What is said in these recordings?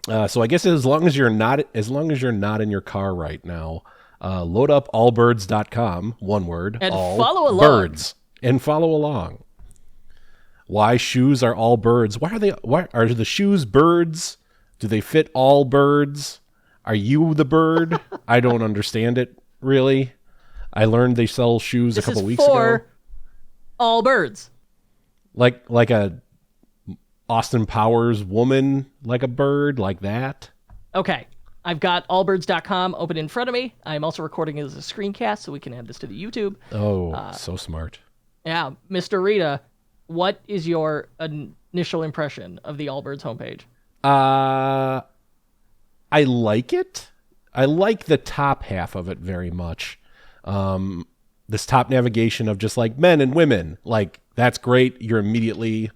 So I guess as long as you're not in your car right now, load up allbirds.com, one word, And all follow along. birds, and follow along. Why shoes are all birds? Why are the shoes birds? Do they fit all birds? Are you the bird? I don't understand it, really. I learned they sell shoes a couple weeks ago. For all birds. Like a Austin Powers woman, like a bird, like that. Okay. I've got allbirds.com open in front of me. I'm also recording it as a screencast so we can add this to the YouTube. Oh, so smart. Yeah. Mr. Rita, what is your initial impression of the Allbirds homepage? I like it. I like the top half of it very much. This top navigation of just like men and women, like that's great. You're immediately.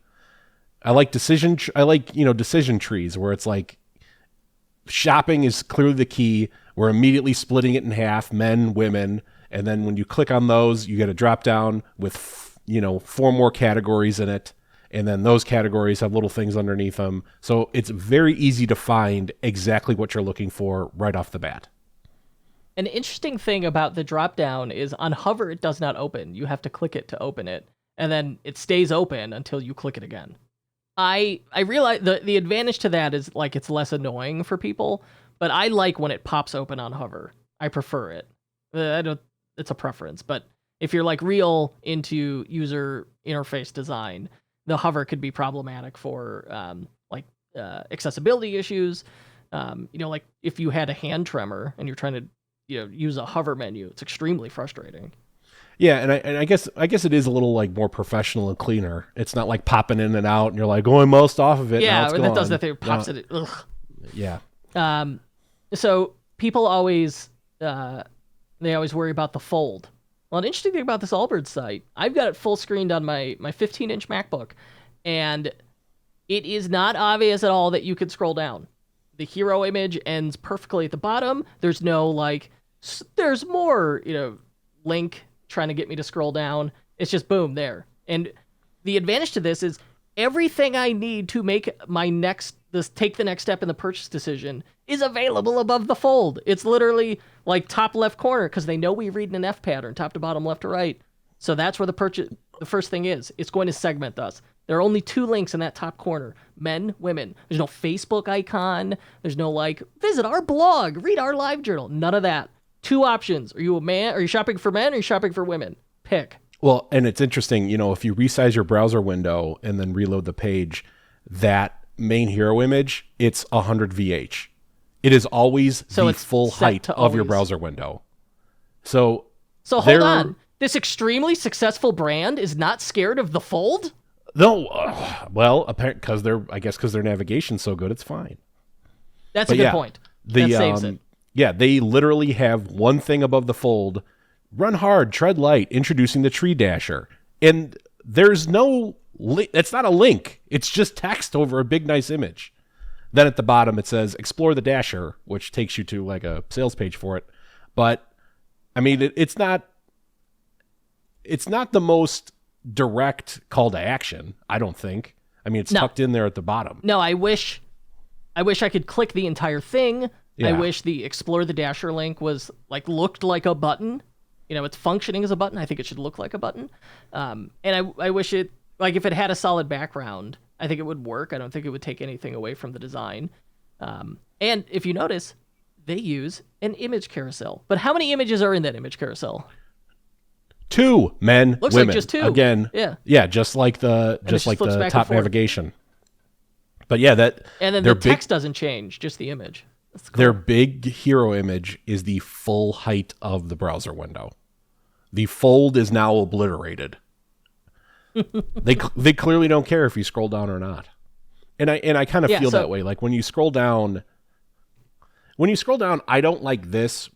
I like decision trees where it's like shopping is clearly the key. We're immediately splitting it in half, men, women, and then when you click on those, you get a drop down with 4 more categories in it. And then those categories have little things underneath them. So it's very easy to find exactly what you're looking for right off the bat. An interesting thing about the drop-down is on hover, it does not open. You have to click it to open it. And then it stays open until you click it again. I realize the advantage to that is like it's less annoying for people, but I like when it pops open on hover. I prefer it. It's a preference, but if you're like real into user interface design, the hover could be problematic for accessibility issues. Like if you had a hand tremor and you're trying to use a hover menu, it's extremely frustrating. Yeah, and I guess it is a little like more professional and cleaner. It's not like popping in and out, and you're like, oh, I moused off of it. Yeah, now it's that gone. does that thing. It pops it. Ugh. Yeah. So people always worry about the fold. Well, an interesting thing about this Allbirds site, I've got it full screened on my 15-inch MacBook, and it is not obvious at all that you could scroll down. The hero image ends perfectly at the bottom. There's no there's more, link trying to get me to scroll down. It's just boom there. And the advantage to this is everything I need to make take the next step in the purchase decision is available above the fold. It's literally like top left corner because they know we read in an F pattern, top to bottom, left to right. So that's where the first thing is. It's going to segment us. There are only 2 links in that top corner. Men, women. There's no Facebook icon. There's no visit our blog, read our live journal. None of that. 2 options. Are you a man? Are you shopping for men? Or are you shopping for women? Pick. Well, and it's interesting, if you resize your browser window and then reload the page, that main hero image, it's 100 VH. It is always the full height of your browser window. So hold on. This extremely successful brand is not scared of the fold? No, well, because their navigation's so good, it's fine. That's a good point. That saves it. Yeah, they literally have one thing above the fold: run hard, tread light, introducing the tree dasher, and there's no. It's not a link. It's just text over a big, nice image. Then at the bottom it says "Explore the dasher," which takes you to like a sales page for it. But I mean, it's not. It's not the most direct call to action, I don't think. I mean, it's tucked in there at the bottom. No, I wish I could click the entire thing. Yeah. I wish the Explore the Dasher link was looked like a button. It's functioning as a button. I think it should look like a button. And I wish it, if it had a solid background, I think it would work. I don't think it would take anything away from the design. And if you notice, they use an image carousel. But how many images are in that image carousel? 2 men, looks women. Like just 2. Again, yeah, just like the top navigation. But yeah, and then the text doesn't change, just the image. That's cool. Their big hero image is the full height of the browser window. The fold is now obliterated. They clearly don't care if you scroll down or not. And I kind of feel that way. Like when you scroll down, I don't like this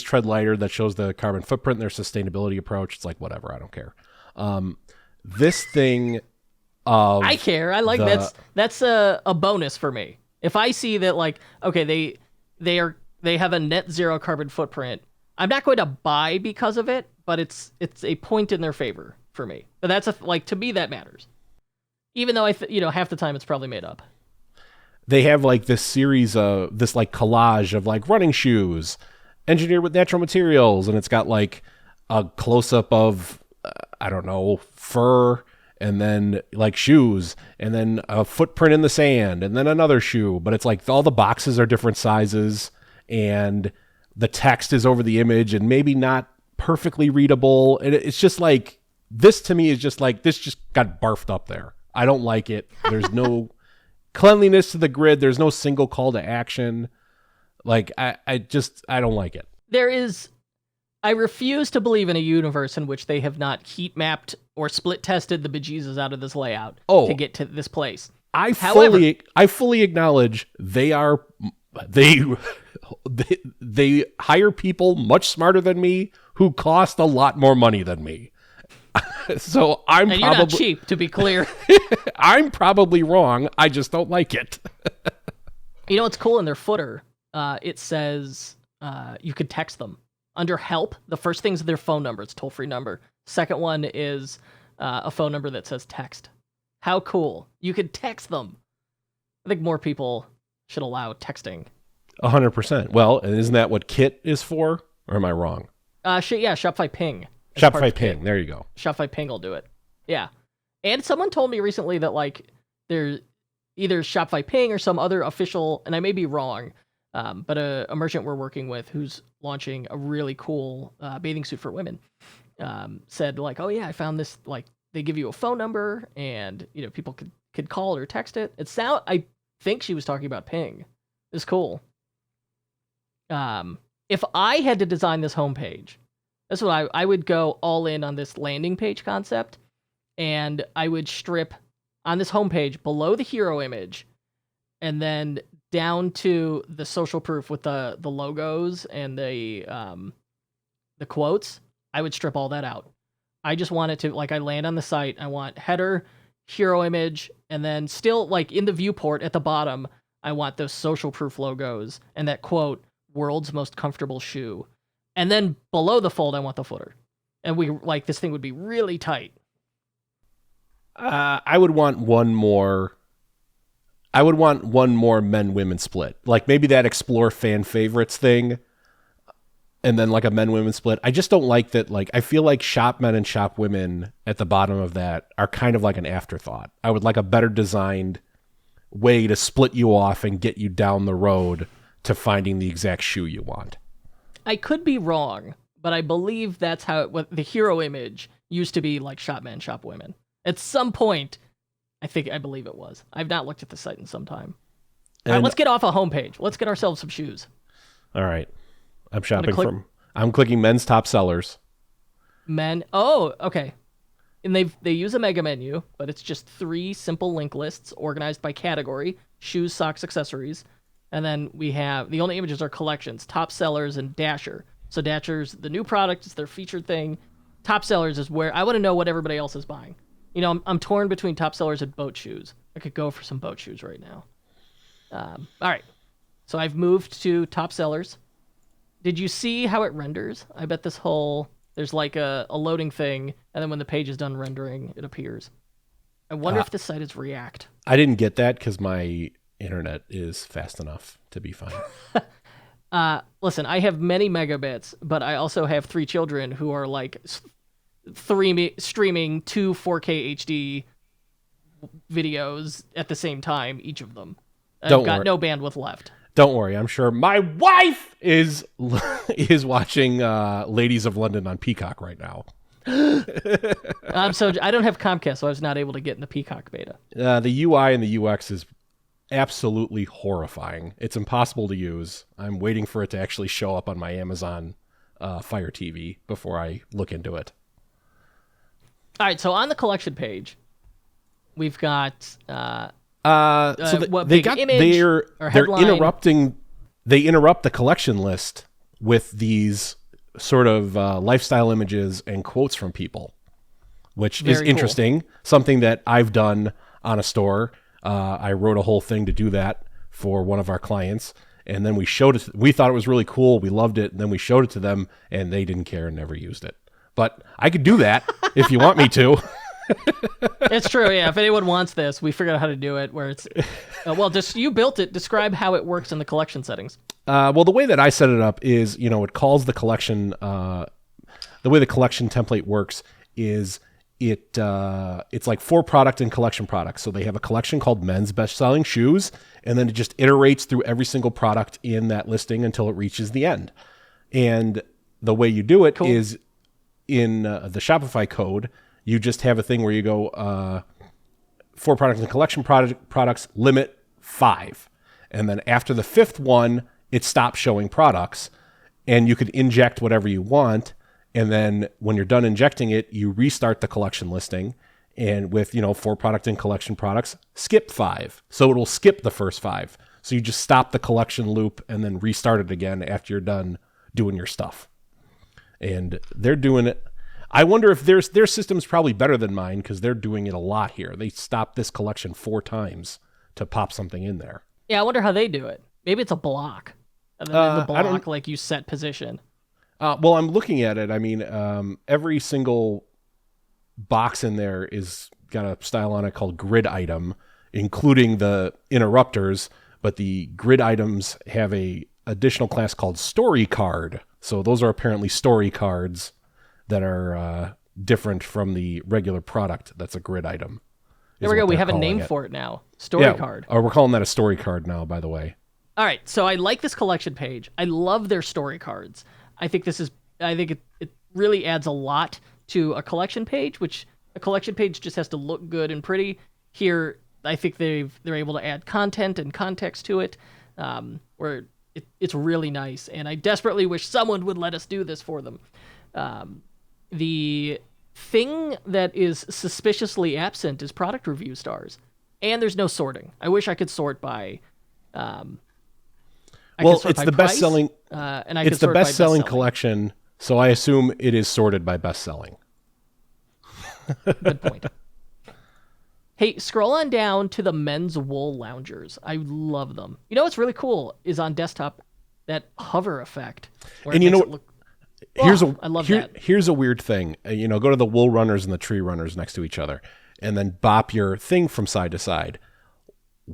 tread lighter that shows the carbon footprint and their sustainability approach. It's like, whatever, I don't care. This thing I care. I like that's a bonus for me. If I see that okay, they have a net zero carbon footprint, I'm not going to buy because of it, but it's a point in their favor for me. But that's to me that matters. Even though half the time it's probably made up. they have like this series of this like collage of like running shoes engineered with natural materials, and it's got like a close-up of I don't know, fur, and then like shoes, and then a footprint in the sand, and then another shoe, but it's like all the boxes are different sizes, and the text is over the image and maybe not perfectly readable, and it's just like, this to me is just like, this just got barfed up there. I don't like it. There's no cleanliness to the grid. There's no single call to action. Like, I don't like it. I refuse to believe in a universe in which they have not heat mapped or split tested the bejesus out of this layout to get to this place. I fully acknowledge they hire people much smarter than me who cost a lot more money than me. So you're not cheap, to be clear. I'm probably wrong. I just don't like it. You know what's cool in their footer? It says you could text them. Under help, the first thing's their phone number. It's a toll-free number. Second one is a phone number that says text. How cool. You could text them. I think more people should allow texting. 100%. Well, and isn't that what Kit is for? Or am I wrong? Shopify Ping. Shopify Ping. There you go. Shopify Ping will do it. Yeah. And someone told me recently that like there's either Shopify Ping or some other official, and I may be wrong, but a merchant we're working with who's launching a really cool bathing suit for women said like, oh yeah, I found this, like they give you a phone number and you know people could call or text it. I think she was talking about Ping. It's cool. If I had to design this homepage, that's what I would go all in on this landing page concept, and I would strip on this homepage below the hero image, and then down to the social proof with the logos and the quotes. I would strip all that out. I just want it to, like, I land on the site, I want header, hero image, and then still like in the viewport at the bottom, I want those social proof logos and that quote, "World's most comfortable shoe." And then below the fold, I want the footer. And this thing would be really tight. I would want one more men-women split. Like maybe that explore fan favorites thing, and then like a men-women split. I just don't like that. Like, I feel like shop men and shop women at the bottom of that are kind of like an afterthought. I would like a better designed way to split you off and get you down the road to finding the exact shoe you want. I could be wrong, but I believe that's how the hero image used to be, like shop men, shop women. At some point, I believe it was. I've not looked at the site in some time. All right, let's get off a homepage. Let's get ourselves some shoes. All right. I'm clicking men's top sellers. Men. Oh, okay. And they use a mega menu, but it's just 3 simple link lists organized by category: shoes, socks, accessories. And then we have, the only images are collections, top sellers, and Dasher. So Dasher's the new product, it's their featured thing. Top sellers is where I want to know what everybody else is buying. You know, I'm torn between top sellers and boat shoes. I could go for some boat shoes right now. All right. So I've moved to top sellers. Did you see how it renders? I bet there's like a loading thing, and then when the page is done rendering, it appears. I wonder if this site is React. I didn't get that because my internet is fast enough to be fine. Listen, I have many megabits, but I also have 3 children who are like streaming 2 4K HD videos at the same time, each of them. I've got no bandwidth left. Don't worry, I'm sure my wife is watching Ladies of London on Peacock right now. I don't have Comcast, so I was not able to get in the Peacock beta. The UI and the UX is absolutely horrifying. It's impossible to use. I'm waiting for it to actually show up on my Amazon Fire TV before I look into it. All right, so on the collection page, we've got they're interrupting. They interrupt the collection list with these sort of lifestyle images and quotes from people, which is interesting. Cool. Something that I've done on a store. I wrote a whole thing to do that for one of our clients, and then we showed it. We thought it was really cool. We loved it, and then we showed it to them, and they didn't care and never used it. But I could do that if you want me to. It's true, yeah. If anyone wants this, we figured out how to do it. Where it's, just you built it. Describe how it works in the collection settings. Well, the way that I set it up is, it calls the collection. The way the collection template works is it's like for product and collection products. So they have a collection called Men's Best-Selling Shoes, and then it just iterates through every single product in that listing until it reaches the end. And the way you do it is in the Shopify code, you just have a thing where you go for products and collection products, limit 5. And then after the 5th one, it stops showing products, and you could inject whatever you want. And then when you're done injecting it, you restart the collection listing, and with, for product and collection products, skip 5. So it'll skip the first 5. So you just stop the collection loop and then restart it again after you're done doing your stuff. And they're doing it. I wonder if their system's probably better than mine, because they're doing it a lot here. They stopped this collection 4 times to pop something in there. Yeah, I wonder how they do it. Maybe it's a block. And then in the block, like, you set position. Well, I'm looking at it. I mean, every single box in there is got a style on it called grid item, including the interrupters. But the grid items have a additional class called story card. So those are apparently story cards that are different from the regular product that's a grid item. There we go. We have a name for it now. Story card. Oh, we're calling that a story card now, by the way. All right. So I like this collection page. I love their story cards. I think it really adds a lot to a collection page, which a collection page just has to look good and pretty. Here, I think they're able to add content and context to it, where it's really nice. And I desperately wish someone would let us do this for them. The thing that is suspiciously absent is product review stars, and there's no sorting. I wish I could sort by. It's the best-selling. It's the best-selling collection, so I assume it is sorted by best-selling. Good point. Hey, scroll on down to the men's wool loungers. I love them. You know what's really cool is on desktop, that hover effect. And you know what? I love that. Here's a weird thing. Go to the wool runners and the tree runners next to each other, and then bop your thing from side to side.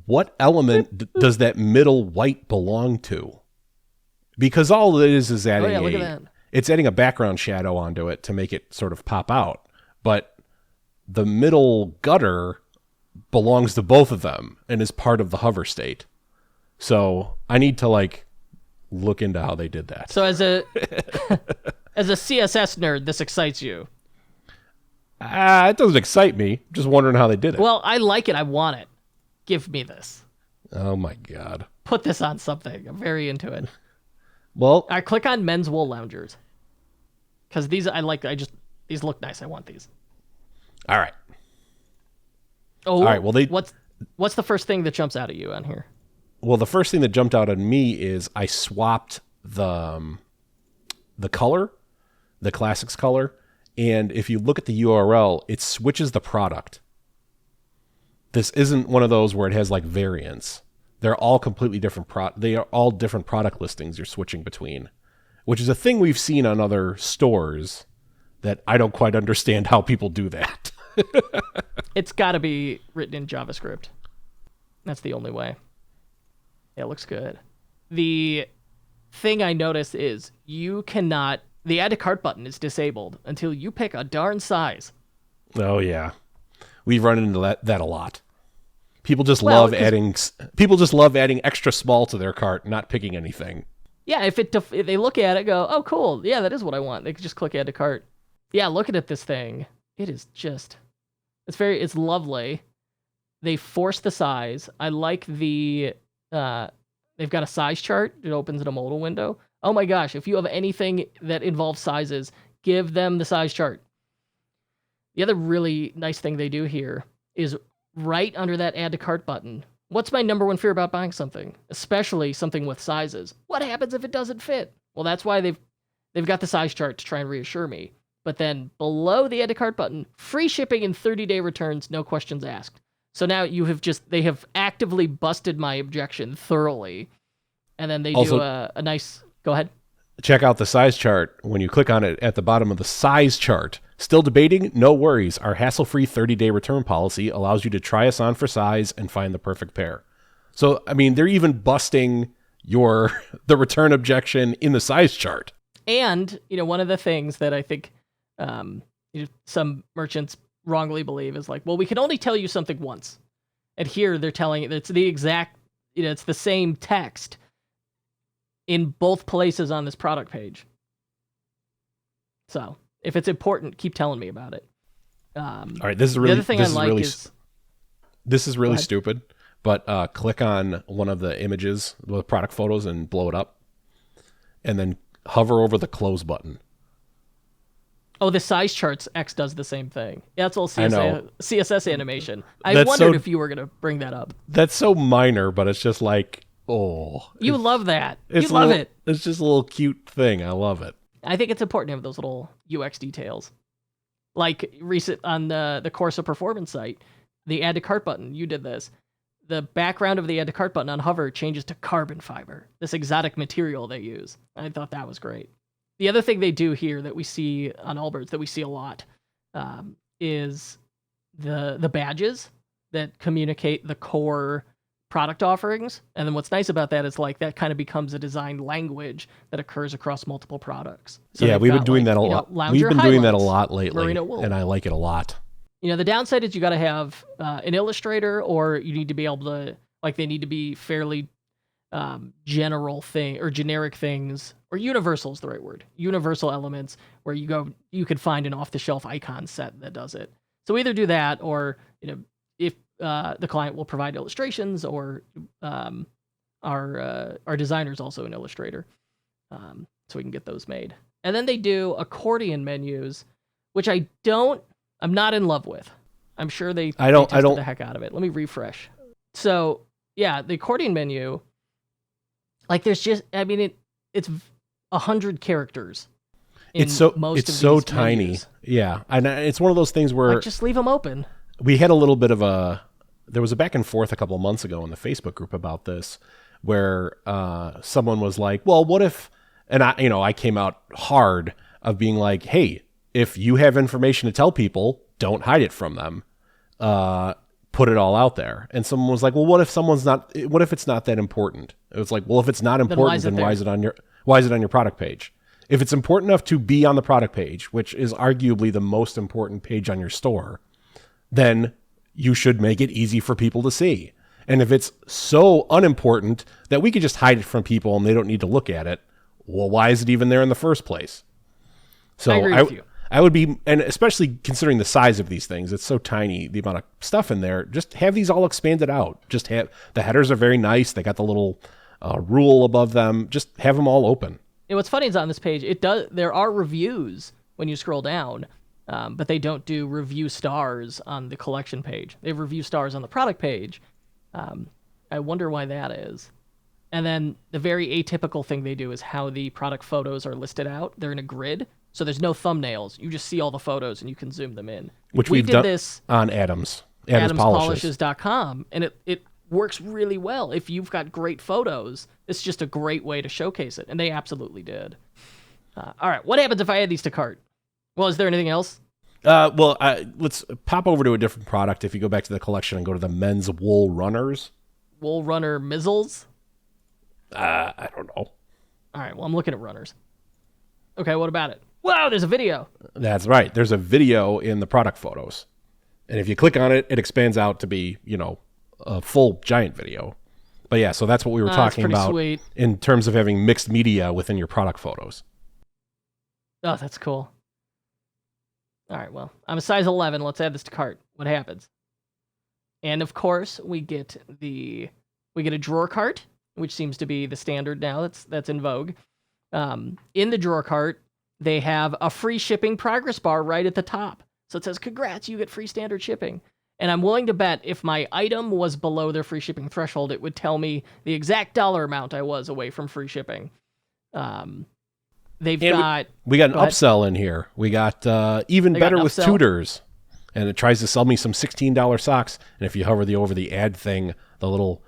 What element does that middle white belong to? Because all it is adding it's adding a background shadow onto it to make it sort of pop out. But the middle gutter belongs to both of them and is part of the hover state. So I need to look into how they did that. So as a CSS nerd, this excites you? It doesn't excite me. I'm just wondering how they did it. Well, I like it. I want it. Give me this. Oh my God. Put this on something. I'm very into it. Well, I click on men's wool loungers. Because these these look nice. I want these. All right. Oh, all right. Well, what's the first thing that jumps out at you on here? Well, the first thing that jumped out at me is I swapped the color, the classics color, and if you look at the URL, it switches the product. This isn't one of those where it has variants. They're all completely different. They are all different product listings you're switching between, which is a thing we've seen on other stores that I don't quite understand how people do that. It's got to be written in JavaScript. That's the only way. Yeah, it looks good. The thing I noticed is the add to cart button is disabled until you pick a darn size. Oh yeah. We've run into that a lot. People just love adding extra small to their cart, not picking anything. Yeah, if they look at it, go, oh cool, yeah, that is what I want. They can just click add to cart. Yeah, looking at this thing, it is just, it's lovely. They force the size. I like they've got a size chart. It opens in a modal window. Oh my gosh, if you have anything that involves sizes, give them the size chart. The other really nice thing they do here is right under that add to cart button. What's my number one fear about buying something, especially something with sizes? What happens if it doesn't fit? Well, that's why they've got the size chart to try and reassure me. But then below the add to cart button, free shipping and 30-day returns, no questions asked. So now they have actively busted my objection thoroughly. And then they do a nice, go ahead. Check out the size chart. When you click on it at the bottom of the size chart, Still debating? No worries. Our hassle-free 30-day return policy allows you to try us on for size and find the perfect pair. So, I mean, they're even busting the return objection in the size chart. And, one of the things that I think some merchants wrongly believe is like, well, we can only tell you something once. And here they're telling it, it's the exact, it's the same text in both places on this product page. So if it's important, keep telling me about it. All right, this is really, the other thing this is really stupid, but click on one of the images, the product photos, and blow it up, and then hover over the close button. Oh, the size charts X does the same thing. Yeah, it's all CSS animation. I That's wondered if you were going to bring that up. That's so minor, but it's just like, oh. You love that. You love it. It's just a little cute thing. I love it. I think it's important to have those little UX details. Like recent on the Corsa Performance site, the add to cart button, you did this. The background of the add to cart button on hover changes to carbon fiber, this exotic material they use. I thought that was great. The other thing they do here that we see on Allbirds, that we see a lot, is the badges that communicate the core product offerings. And then what's nice about that is like that kind of becomes a design language that occurs across multiple products. So yeah, we've been doing that a lot. We've been doing that a lot lately, and I like it a lot. The downside is you got to have an illustrator, or you need to be able to, like, they need to be fairly generic things, or universal is the right word. Universal elements where you could find an off-the-shelf icon set that does it. So either do that, or if the client will provide illustrations, or our designer's also an illustrator, so we can get those made. And then they do accordion menus, which I'm not in love with. I'm sure they tested the heck out of it. Let me refresh. So yeah, the accordion menu, like there's just, it's 100 characters. It's so tiny. Menus. Yeah. And it's one of those things where just leave them open. We had a little bit of there was a back and forth a couple of months ago in the Facebook group about this, where someone was like, well, what if, and I came out hard of being like, hey, if you have information to tell people, don't hide it from them. Put it all out there. And someone was like, well, what if it's not that important? It was like, well, if it's not important, then why is it on your product page? If it's important enough to be on the product page, which is arguably the most important page on your store, then you should make it easy for people to see. And if it's so unimportant that we could just hide it from people and they don't need to look at it, well, why is it even there in the first place? So I agree with you. I would be, and especially considering the size of these things, it's so tiny, the amount of stuff in there, just have these all expanded out. Just have, the headers are very nice. They got the little rule above them. Just have them all open. What's funny is on this page, there are reviews when you scroll down, but they don't do review stars on the collection page. They have review stars on the product page. I wonder why that is. And then the very atypical thing they do is how the product photos are listed out. They're in a grid. So there's no thumbnails. You just see all the photos and you can zoom them in. Which we did this on AdamsPolishes.com, and it works really well. If you've got great photos, it's just a great way to showcase it, and they absolutely did. All right, what happens if I add these to cart? Well, is there anything else? Let's pop over to a different product. If you go back to the collection and go to the men's wool runners. Wool runner mizzles? I don't know. All right, well, I'm looking at runners. Okay, what about it? Wow, there's a video. That's right. There's a video in the product photos. And if you click on it, it expands out to be, a full giant video. But yeah, so that's what we were talking about sweet. In terms of having mixed media within your product photos. Oh, that's cool. All right, well, I'm a size 11. Let's add this to cart. What happens? And of course, we get a drawer cart, which seems to be the standard now. That's in vogue. In the drawer cart, they have a free shipping progress bar right at the top. So it says, congrats, you get free standard shipping. And I'm willing to bet if my item was below their free shipping threshold, it would tell me the exact dollar amount I was away from free shipping. We got an upsell in here. We got even better with tutors. And it tries to sell me some $16 socks. And if you hover over the ad thing, the little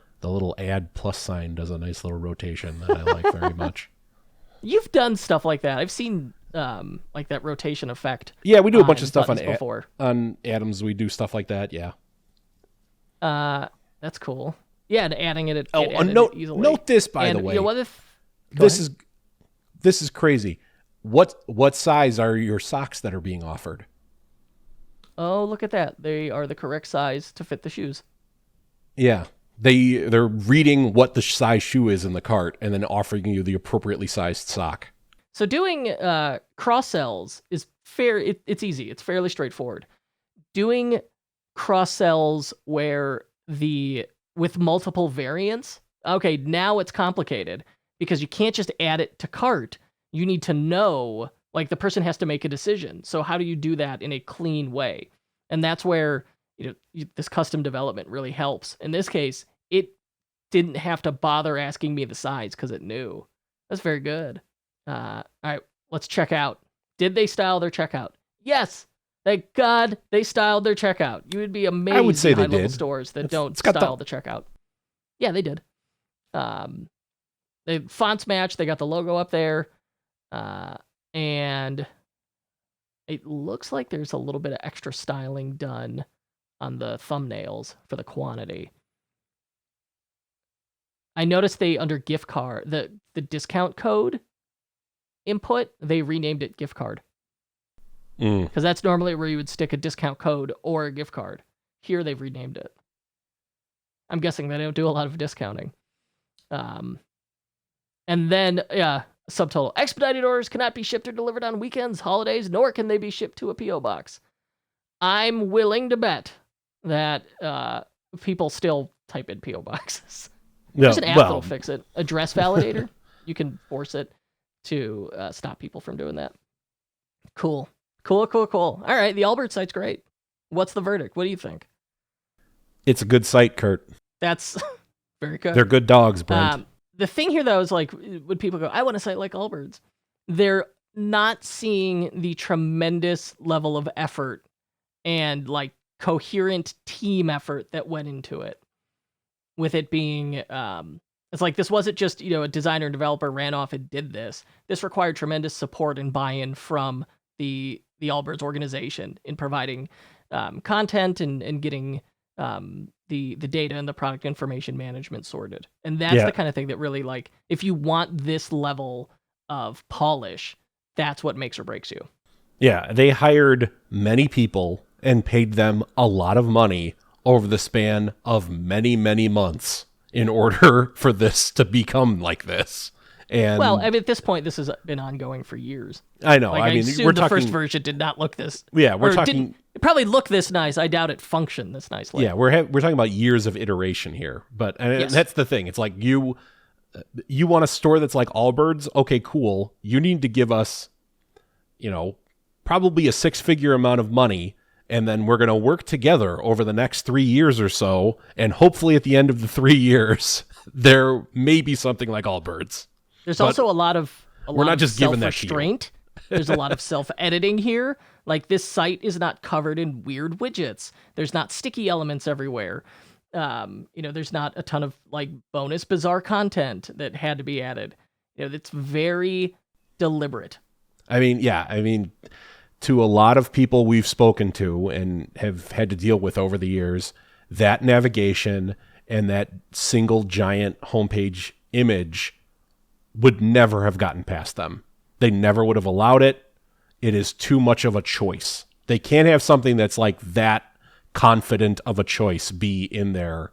ad plus sign does a nice little rotation that I like very much. You've done stuff like that. I've seen like that rotation effect. Yeah, we do a bunch of stuff before. On Atoms. We do stuff like that. Yeah. That's cool. Yeah, and adding it. Note this, by the way. You know, this is crazy. What size are your socks that are being offered? Oh, look at that. They are the correct size to fit the shoes. Yeah. They're reading what the size shoe is in the cart and then offering you the appropriately sized sock. So doing cross-sells is fair. It's easy. It's fairly straightforward. Doing cross-sells with multiple variants, okay, now it's complicated because you can't just add it to cart. You need to know, like the person has to make a decision. So how do you do that in a clean way? And that's where this custom development really helps. In this case, it didn't have to bother asking me the size because it knew. That's very good. All right, let's check out. Did they style their checkout? Yes. Thank God they styled their checkout. You would be amazed I would say at they high-level did. stores that don't style the checkout. Yeah, they did. The fonts match. They got the logo up there. And it looks like there's a little bit of extra styling done on the thumbnails for the quantity. I noticed under gift card, the discount code input, they renamed it gift card. Because that's normally where you would stick a discount code or a gift card. Here they've renamed it. I'm guessing they don't do a lot of discounting. And then, subtotal. Expedited orders cannot be shipped or delivered on weekends, holidays, nor can they be shipped to a P.O. box. I'm willing to bet that people still type in P.O. boxes. There's an app that'll fix it. Address validator. You can force it to stop people from doing that. Cool. All right, the Allbirds site's great. What's the verdict? What do you think? It's a good site, Kurt. That's very good. They're good dogs, Brent. The thing here, though, is like when people go, I want a site like Allbirds, they're not seeing the tremendous level of effort and like coherent team effort that went into it. With it being, it's like this wasn't just, a designer and developer ran off and did this. This required tremendous support and buy-in from the Allbirds organization in providing content and getting the data and the product information management sorted. And that's the kind of thing that really, like, if you want this level of polish, that's what makes or breaks you. Yeah, they hired many people and paid them a lot of money over the span of many, many months in order for this to become like this. And well, I mean, at this point, this has been ongoing for years. I know. Like, I mean, we're talking, the first version did not look this. Yeah, we're talking. It probably looked this nice. I doubt it functioned this nicely. Yeah, we're talking about years of iteration here. But yes. That's the thing. It's like you want a store that's like Allbirds. Okay, cool. You need to give us, probably a 6-figure amount of money. And then we're going to work together over the next 3 years or so. And hopefully at the end of the 3 years, there may be something like Allbirds. There's also a lot of giving that self-restraint. There's a lot of self-editing here. Like, this site is not covered in weird widgets. There's not sticky elements everywhere. There's not a ton of like bonus bizarre content that had to be added. It's very deliberate. I mean, to a lot of people we've spoken to and have had to deal with over the years, that navigation and that single giant homepage image would never have gotten past them. They never would have allowed it. It is too much of a choice. They can't have something that's like that confident of a choice be in their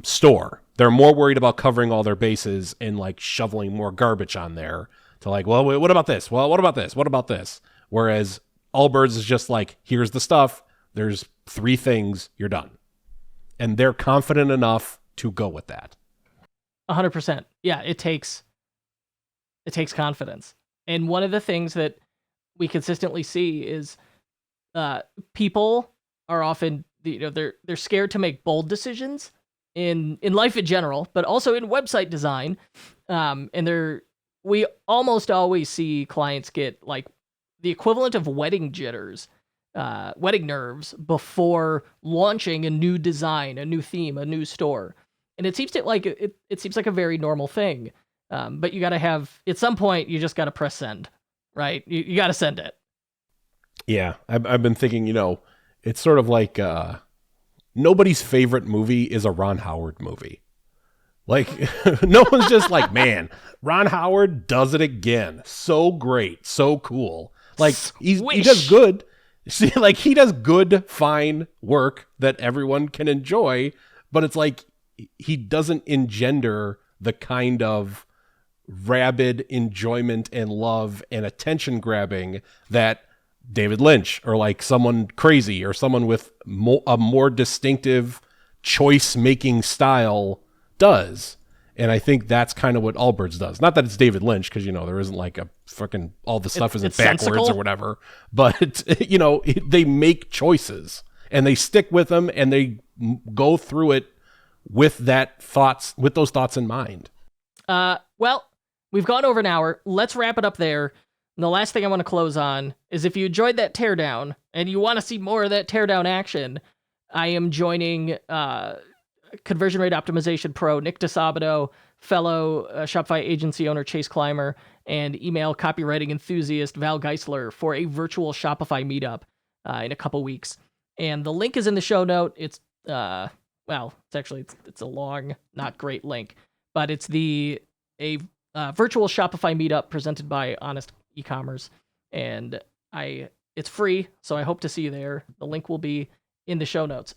store. They're more worried about covering all their bases and like shoveling more garbage on there to like, well, what about this? Well, what about this? What about this? Whereas Allbirds is just like, here's the stuff. There's 3 things. You're done. And they're confident enough to go with that. 100%. Yeah, it takes confidence. And one of the things that we consistently see is people are often, they're scared to make bold decisions in life in general, but also in website design. And we almost always see clients get like the equivalent of wedding jitters, wedding nerves before launching a new design, a new theme, a new store. And it seems like a very normal thing. But you got to have, at some point, you just got to press send, right? You got to send it. Yeah, I've been thinking, it's sort of like nobody's favorite movie is a Ron Howard movie. Like, no one's just like, man, Ron Howard does it again. So great, so cool. Like, he does good. See, like, he does good, fine work that everyone can enjoy, but it's like he doesn't engender the kind of rabid enjoyment and love and attention grabbing that David Lynch or like someone crazy or someone with a more distinctive choice making style does. And I think that's kind of what Allbirds does. Not that it's David Lynch, because there isn't like a fucking all the stuff isn't backwards sensical or whatever, but they make choices and they stick with them and they go through it with those thoughts in mind. Well, we've gone over an hour. Let's wrap it up there. And the last thing I want to close on is if you enjoyed that teardown and you want to see more of that teardown action, I am joining Conversion Rate Optimization Pro Nick DeSabato, fellow Shopify agency owner Chase Clymer, and email copywriting enthusiast Val Geisler for a virtual Shopify meetup in a couple weeks. And the link is in the show note. It's it's a long, not great link, but it's a virtual Shopify meetup presented by Honest E-commerce, and it's free, so I hope to see you there. The link will be in the show notes.